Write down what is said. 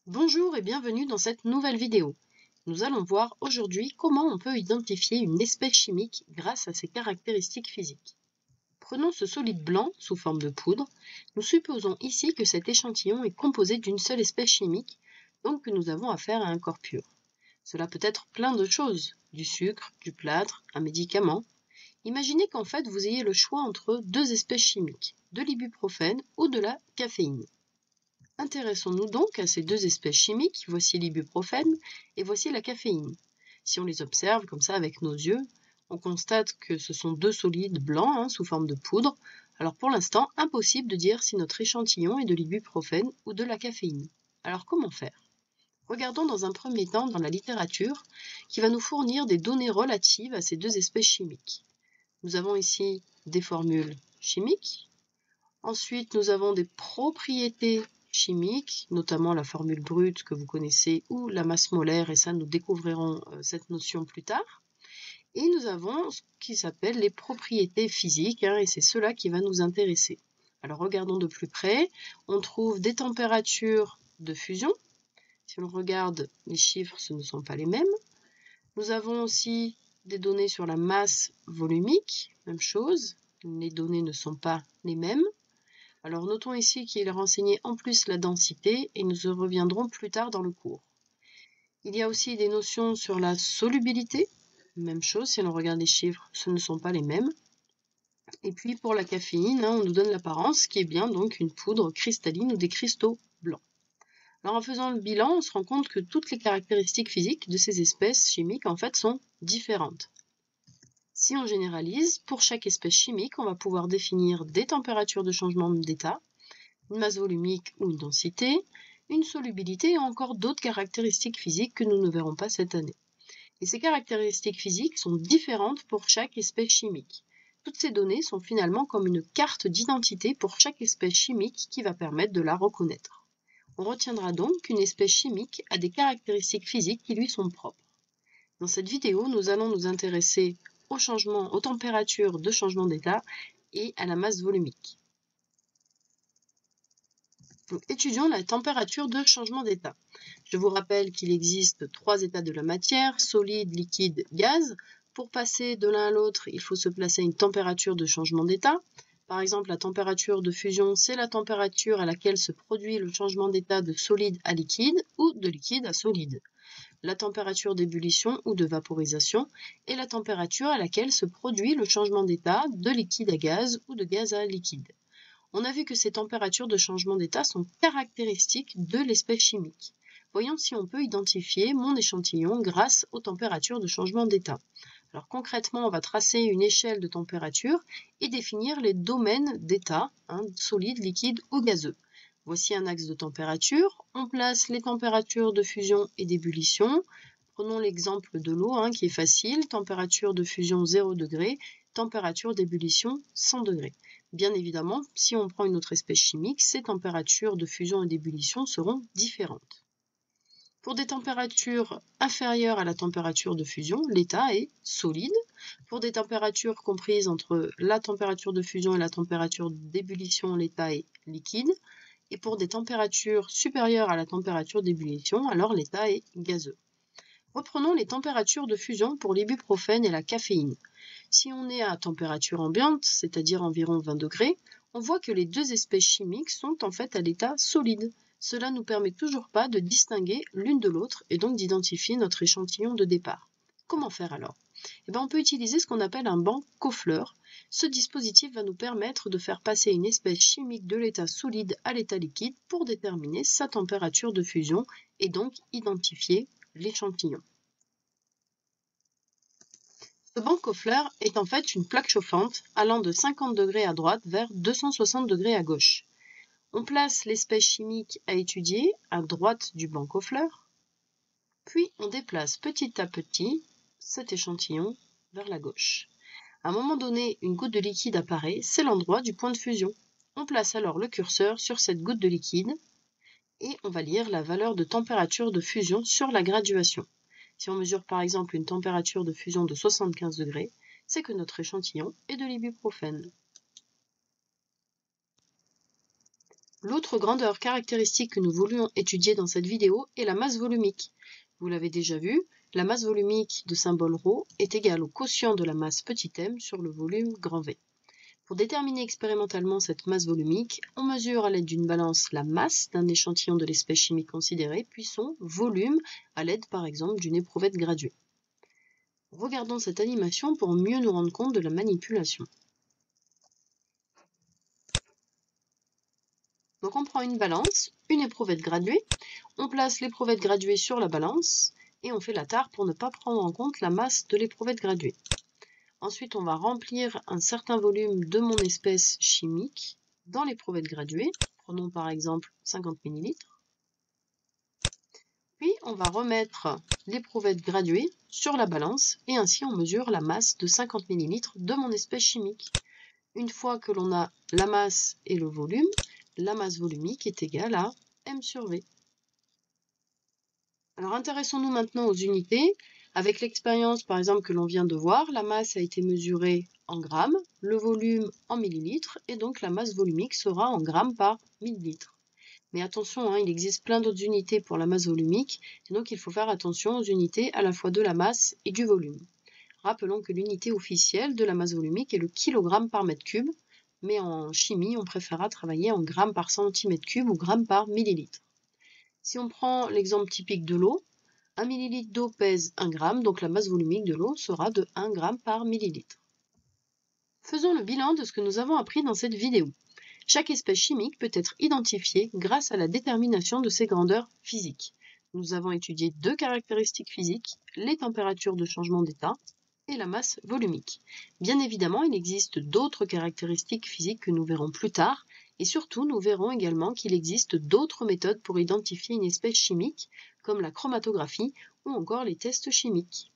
Bonjour et bienvenue dans cette nouvelle vidéo. Nous allons voir aujourd'hui comment on peut identifier une espèce chimique grâce à ses caractéristiques physiques. Prenons ce solide blanc sous forme de poudre. Nous supposons ici que cet échantillon est composé d'une seule espèce chimique, donc que nous avons affaire à un corps pur. Cela peut être plein de choses, du sucre, du plâtre, un médicament. Imaginez qu'en fait vous ayez le choix entre deux espèces chimiques, de l'ibuprofène ou de la caféine. Intéressons-nous donc à ces deux espèces chimiques, voici l'ibuprofène et voici la caféine. Si on les observe comme ça avec nos yeux, on constate que ce sont deux solides blancs sous forme de poudre. Alors pour l'instant, impossible de dire si notre échantillon est de l'ibuprofène ou de la caféine. Alors comment faire? Regardons dans un premier temps dans la littérature qui va nous fournir des données relatives à ces deux espèces chimiques. Nous avons ici des formules chimiques. Ensuite, nous avons des propriétés chimiques, notamment la formule brute que vous connaissez ou la masse molaire, et ça nous découvrirons cette notion plus tard. Et nous avons ce qui s'appelle les propriétés physiques, et c'est cela qui va nous intéresser. Alors regardons de plus près, on trouve des températures de fusion. Si on regarde les chiffres, ce ne sont pas les mêmes. Nous avons aussi des données sur la masse volumique, même chose, les données ne sont pas les mêmes. Alors notons ici qu'il est renseigné en plus la densité et nous y reviendrons plus tard dans le cours. Il y a aussi des notions sur la solubilité, même chose, si l'on regarde les chiffres, ce ne sont pas les mêmes. Et puis pour la caféine, on nous donne l'apparence qui est bien donc une poudre cristalline ou des cristaux blancs. Alors en faisant le bilan, on se rend compte que toutes les caractéristiques physiques de ces espèces chimiques en fait sont différentes. Si on généralise, pour chaque espèce chimique, on va pouvoir définir des températures de changement d'état, une masse volumique ou une densité, une solubilité et encore d'autres caractéristiques physiques que nous ne verrons pas cette année. Et ces caractéristiques physiques sont différentes pour chaque espèce chimique. Toutes ces données sont finalement comme une carte d'identité pour chaque espèce chimique qui va permettre de la reconnaître. On retiendra donc qu'une espèce chimique a des caractéristiques physiques qui lui sont propres. Dans cette vidéo, nous allons nous intéresser aux températures de changement d'état et à la masse volumique. Donc, étudions la température de changement d'état. Je vous rappelle qu'il existe trois états de la matière, solide, liquide, gaz. Pour passer de l'un à l'autre, il faut se placer à une température de changement d'état. Par exemple, la température de fusion, c'est la température à laquelle se produit le changement d'état de solide à liquide ou de liquide à solide. La température d'ébullition ou de vaporisation est la température à laquelle se produit le changement d'état de liquide à gaz ou de gaz à liquide. On a vu que ces températures de changement d'état sont caractéristiques de l'espèce chimique. Voyons si on peut identifier mon échantillon grâce aux températures de changement d'état. Alors concrètement, on va tracer une échelle de température et définir les domaines d'état, solide, liquide ou gazeux. Voici un axe de température. On place les températures de fusion et d'ébullition. Prenons l'exemple de l'eau qui est facile. Température de fusion 0 degré, température d'ébullition 100 degrés. Bien évidemment, si on prend une autre espèce chimique, ces températures de fusion et d'ébullition seront différentes. Pour des températures inférieures à la température de fusion, l'état est solide. Pour des températures comprises entre la température de fusion et la température d'ébullition, l'état est liquide. Et pour des températures supérieures à la température d'ébullition, alors l'état est gazeux. Reprenons les températures de fusion pour l'ibuprofène et la caféine. Si on est à température ambiante, c'est-à-dire environ 20 degrés, on voit que les deux espèces chimiques sont en fait à l'état solide. Cela ne nous permet toujours pas de distinguer l'une de l'autre et donc d'identifier notre échantillon de départ. Comment faire alors? On peut utiliser ce qu'on appelle un banc Koffler. Ce dispositif va nous permettre de faire passer une espèce chimique de l'état solide à l'état liquide pour déterminer sa température de fusion et donc identifier l'échantillon. Ce banc Koffler est en fait une plaque chauffante allant de 50 degrés à droite vers 260 degrés à gauche. On place l'espèce chimique à étudier à droite du banc Koffler, puis on déplace petit à petit cet échantillon vers la gauche. À un moment donné, une goutte de liquide apparaît, c'est l'endroit du point de fusion. On place alors le curseur sur cette goutte de liquide et on va lire la valeur de température de fusion sur la graduation. Si on mesure par exemple une température de fusion de 75 degrés, c'est que notre échantillon est de l'ibuprofène. L'autre grandeur caractéristique que nous voulions étudier dans cette vidéo est la masse volumique. Vous l'avez déjà vu, la masse volumique de symbole ρ est égale au quotient de la masse petit m sur le volume grand V. Pour déterminer expérimentalement cette masse volumique, on mesure à l'aide d'une balance la masse d'un échantillon de l'espèce chimique considérée, puis son volume à l'aide par exemple d'une éprouvette graduée. Regardons cette animation pour mieux nous rendre compte de la manipulation. Donc on prend une balance, une éprouvette graduée, on place l'éprouvette graduée sur la balance et on fait la tare pour ne pas prendre en compte la masse de l'éprouvette graduée. Ensuite on va remplir un certain volume de mon espèce chimique dans l'éprouvette graduée, prenons par exemple 50 ml. Puis on va remettre l'éprouvette graduée sur la balance et ainsi on mesure la masse de 50 ml de mon espèce chimique. Une fois que l'on a la masse et le volume, la masse volumique est égale à m sur V. Alors intéressons-nous maintenant aux unités. Avec l'expérience par exemple que l'on vient de voir, la masse a été mesurée en grammes, le volume en millilitres et donc la masse volumique sera en grammes par millilitre. Mais attention, il existe plein d'autres unités pour la masse volumique et donc il faut faire attention aux unités à la fois de la masse et du volume. Rappelons que l'unité officielle de la masse volumique est le kilogramme par mètre cube, mais en chimie, on préférera travailler en grammes par centimètre cube ou grammes par millilitre. Si on prend l'exemple typique de l'eau, 1 millilitre d'eau pèse 1 gramme, donc la masse volumique de l'eau sera de 1 gramme par millilitre. Faisons le bilan de ce que nous avons appris dans cette vidéo. Chaque espèce chimique peut être identifiée grâce à la détermination de ses grandeurs physiques. Nous avons étudié deux caractéristiques physiques, les températures de changement d'état et la masse volumique. Bien évidemment, il existe d'autres caractéristiques physiques que nous verrons plus tard, et surtout nous verrons également qu'il existe d'autres méthodes pour identifier une espèce chimique, comme la chromatographie ou encore les tests chimiques.